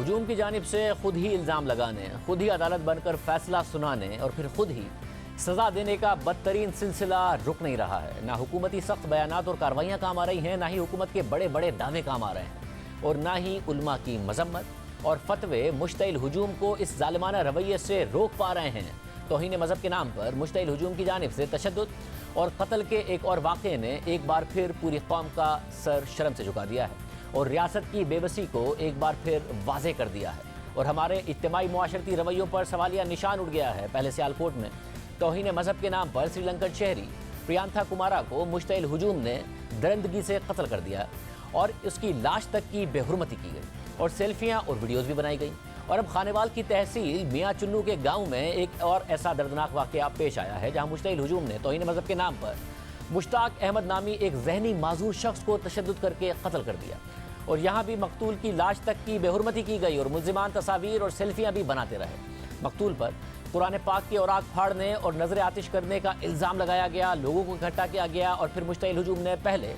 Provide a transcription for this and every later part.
ہجوم کی جانب سے خود ہی الزام لگانے، خود ہی عدالت بن کر فیصلہ سنانے اور پھر خود ہی سزا دینے کا بدترین سلسلہ رک نہیں رہا ہے۔ نہ حکومتی سخت بیانات اور کارروائیاں کام آ رہی ہیں، نہ ہی حکومت کے بڑے بڑے دعوے کام آ رہے ہیں، اور نہ ہی علماء کی مذمت اور فتوے مشتعل ہجوم کو اس ظالمانہ رویے سے روک پا رہے ہیں۔ توہین مذہب کے نام پر مشتعل ہجوم کی جانب سے تشدد اور قتل کے ایک اور واقعے نے ایک بار پھر پوری قوم کا سر شرم سے جھکا دیا ہے اور ریاست کی بے بسی کو ایک بار پھر واضح کر دیا ہے، اور ہمارے اجتماعی معاشرتی رویوں پر سوالیہ نشان اٹھ گیا ہے۔ پہلے سیالکوٹ میں توہین مذہب کے نام پر سری لنکن شہری پریانتھا کمارا کو مشتعل ہجوم نے درندگی سے قتل کر دیا اور اس کی لاش تک کی بے حرمتی کی گئی اور سیلفیاں اور ویڈیوز بھی بنائی گئیں۔ اور اب خانیوال کی تحصیل میاں چنو کے گاؤں میں ایک اور ایسا دردناک واقعہ پیش آیا ہے جہاں مشتعل ہجوم نے توہین مذہب کے نام پر مشتاق احمد نامی ایک ذہنی معذور شخص کو تشدد کر کے قتل کر دیا، اور یہاں بھی مقتول کی لاش تک کی بے حرمتی کی گئی اور ملزمان تصاویر اور سیلفیاں بھی بناتے رہے۔ مقتول پر قرآن پاک کے اوراق پھاڑنے اور نظر آتش کرنے کا الزام لگایا گیا، لوگوں کو اکٹھا کیا گیا اور پھر مشتعل ہجوم نے پہلے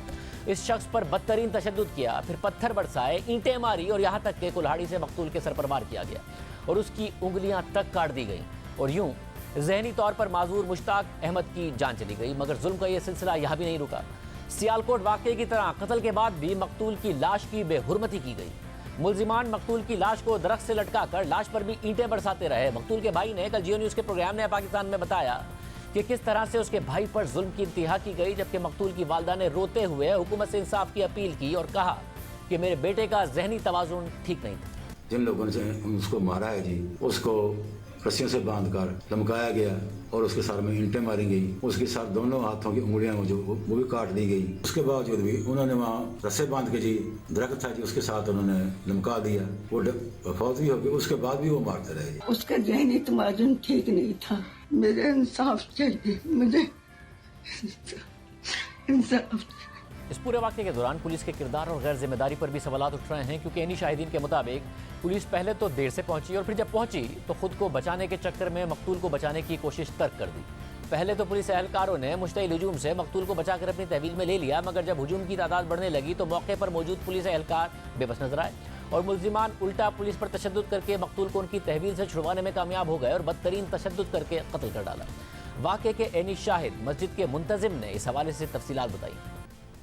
اس شخص پر بدترین تشدد کیا، پھر پتھر برسائے، اینٹیں ماری اور یہاں تک کہ کلہاڑی سے مقتول کے سر پر وار کیا گیا اور اس کی انگلیاں تک کاٹ دی گئیں، اور یوں ذہنی طور پر معذور مشتاق احمد کی جان چلی گئی۔ مگر ظلم کا یہ سلسلہ یہاں بھی نہیں رکا۔ سیالکوٹ واقعے کی طرح قتل کے بعد بھی مقتول کی لاش کی بے حرمتی کی گئی۔ ملزمان مقتول کی لاش کو درخت سے لٹکا کر لاش پر بھی اینٹیں برساتے رہے۔ مقتول کے بھائی نے کل جیو نیوز کے پروگرام نیا پاکستان میں بتایا کہ کس طرح سے اس کے بھائی پر ظلم کی انتہا کی گئی، جبکہ مقتول کی والدہ نے روتے ہوئے حکومت سے انصاف کی اپیل کی اور کہا کہ میرے بیٹے کا ذہنی توازن ٹھیک نہیں تھا۔ جن لوگوں نے اس کو مارا ہے جی، اس کو رسیوں سے باندھ کر لمکایا گیا اور اس کے سر میں اینٹیں ماری گئی، اس کے ساتھ دونوں ہاتھوں کی انگلیاں وہ بھی کاٹ دی گئی۔ اس کے باوجود بھی انہوں نے وہاں رسے باندھ کے جی درخت تھا جی اس کے ساتھ انہوں نے لمکا دیا، وہ وفات بھی ہو گئی، اس کے بعد بھی وہ مارتے رہے۔ اس کا ذہنی توازن ٹھیک نہیں تھا، میرے انصاف چاہیے، مجھے انصاف۔ اس پورے واقعے کے دوران پولیس کے کردار اور غیر ذمہ داری پر بھی سوالات اٹھ رہے ہیں، کیونکہ عینی شاہدین کے مطابق پولیس پہلے تو دیر سے پہنچی اور پھر جب پہنچی تو خود کو بچانے کے چکر میں مقتول کو بچانے کی کوشش ترک کر دی۔ پہلے تو پولیس اہلکاروں نے مشتعل ہجوم سے مقتول کو بچا کر اپنی تحویل میں لے لیا، مگر جب ہجوم کی تعداد بڑھنے لگی تو موقع پر موجود پولیس اہلکار بے بس نظر آئے اور ملزمان الٹا پولیس پر تشدد کر کے مقتول کو ان کی تحویل سے چھڑوانے میں کامیاب ہو گئے اور بدترین تشدد کر کے قتل کر ڈالا۔ واقعے کے عینی شاہد مسجد کے منتظم نے اس حوالے سے تفصیلات بتائی۔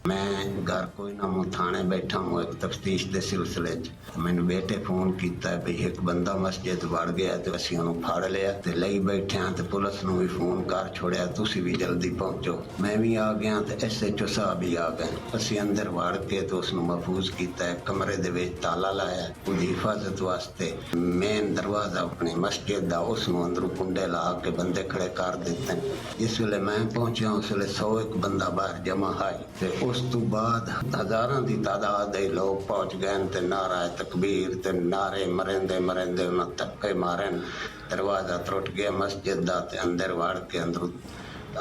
میں گھر کوئی نہ ہوں، تھانے بیٹھا ہوں ایک تفتیش دے سلسلے میں نے بیٹے فون کیتا ہے بھئی ایک بندہ مسجد وڑ گیا تے اسی انہوں پھاڑ لیا تے لئی بیٹھے ہیں تے پولیس نو بھی فون کر چھوڑیا تسی بھی جلدی پہنچو۔ میں بھی آ گیا تے ایس ایچ او صاحب بھی آ گئے، اسی اندر وڑ کے تو اس نو محفوظ کیتا ہے، کمرے دے وچ تالا لایا اس دی حفاظت واسطے۔ مین دروازہ اپنی مسجد دا اس نو اندروں کنڈے لا کے بندے کھڑے کر دیتے ہیں۔ جس ویلے میں پہنچیا اس ویلے 101 بندہ باہر جمع ہے تے اس تو بعد ہزاراں دی تعداد دے لوگ پہنچ گئے تے نعرہ تکبیر تے نعرے مرندے مرندے انہاں تکے مارن، دروازہ ترٹ گیا مسجد دا تے اندر وڑ کے اندروں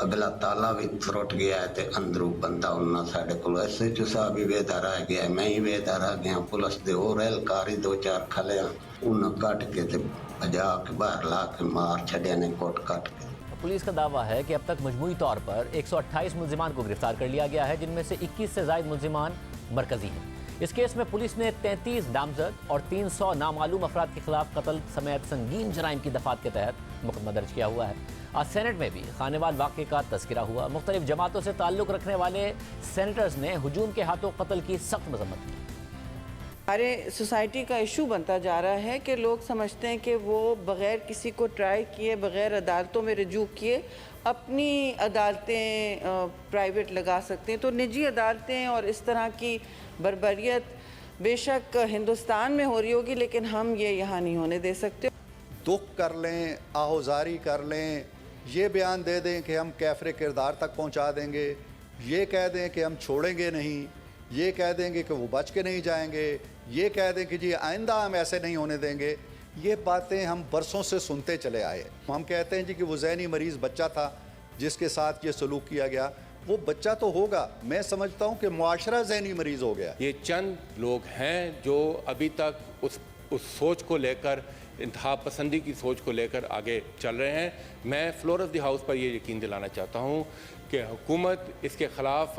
اگلا تالا بھی ترٹ گیا ہے تے اندروں بندہ انہاں ساڈے کول ایس ایچ او صاحب بھی ویدا رہ گیا، میں ہی ویدا رہ گیا، پولیس دے اور اہلکاری 2-4 کھلے انہاں کٹ کے تے بجا کے باہر لا کے مار چھڈیا نے کوٹ کٹ کے۔ پولیس کا دعویٰ ہے کہ اب تک مجموعی طور پر 128 ملزمان کو گرفتار کر لیا گیا ہے، جن میں سے 21 سے زائد ملزمان مرکزی ہیں۔ اس کیس میں پولیس نے 33 نامزد اور 300 نامعلوم افراد کے خلاف قتل سمیت سنگین جرائم کی دفعات کے تحت مقدمہ درج کیا ہوا ہے۔ آج سینٹ میں بھی خانیوال واقعے کا تذکرہ ہوا۔ مختلف جماعتوں سے تعلق رکھنے والے سینیٹرز نے ہجوم کے ہاتھوں قتل کی سخت مذمت کی۔ ہمارے سوسائٹی کا ایشو بنتا جا رہا ہے کہ لوگ سمجھتے ہیں کہ وہ بغیر کسی کو ٹرائی کیے، بغیر عدالتوں میں رجوع کیے اپنی عدالتیں پرائیویٹ لگا سکتے ہیں۔ تو نجی عدالتیں اور اس طرح کی بربریت بے شک ہندوستان میں ہو رہی ہوگی، لیکن ہم یہ یہاں نہیں ہونے دے سکتے۔ دکھ کر لیں، آہوزاری کر لیں، یہ بیان دے دیں کہ ہم کیفر کردار تک پہنچا دیں گے، یہ کہہ دیں کہ ہم چھوڑیں گے نہیں، یہ کہہ دیں گے کہ وہ بچ کے نہیں جائیں گے، یہ کہہ دیں کہ جی آئندہ ہم ایسے نہیں ہونے دیں گے، یہ باتیں ہم برسوں سے سنتے چلے آئے۔ ہم کہتے ہیں جی کہ وہ ذہنی مریض بچہ تھا جس کے ساتھ یہ سلوک کیا گیا، وہ بچہ تو ہوگا، میں سمجھتا ہوں کہ معاشرہ ذہنی مریض ہو گیا۔ یہ چند لوگ ہیں جو ابھی تک اس سوچ کو لے کر، انتہا پسندی کی سوچ کو لے کر آگے چل رہے ہیں۔ میں فلور آف دی ہاؤس پر یہ یقین دلانا چاہتا ہوں کہ حکومت اس کے خلاف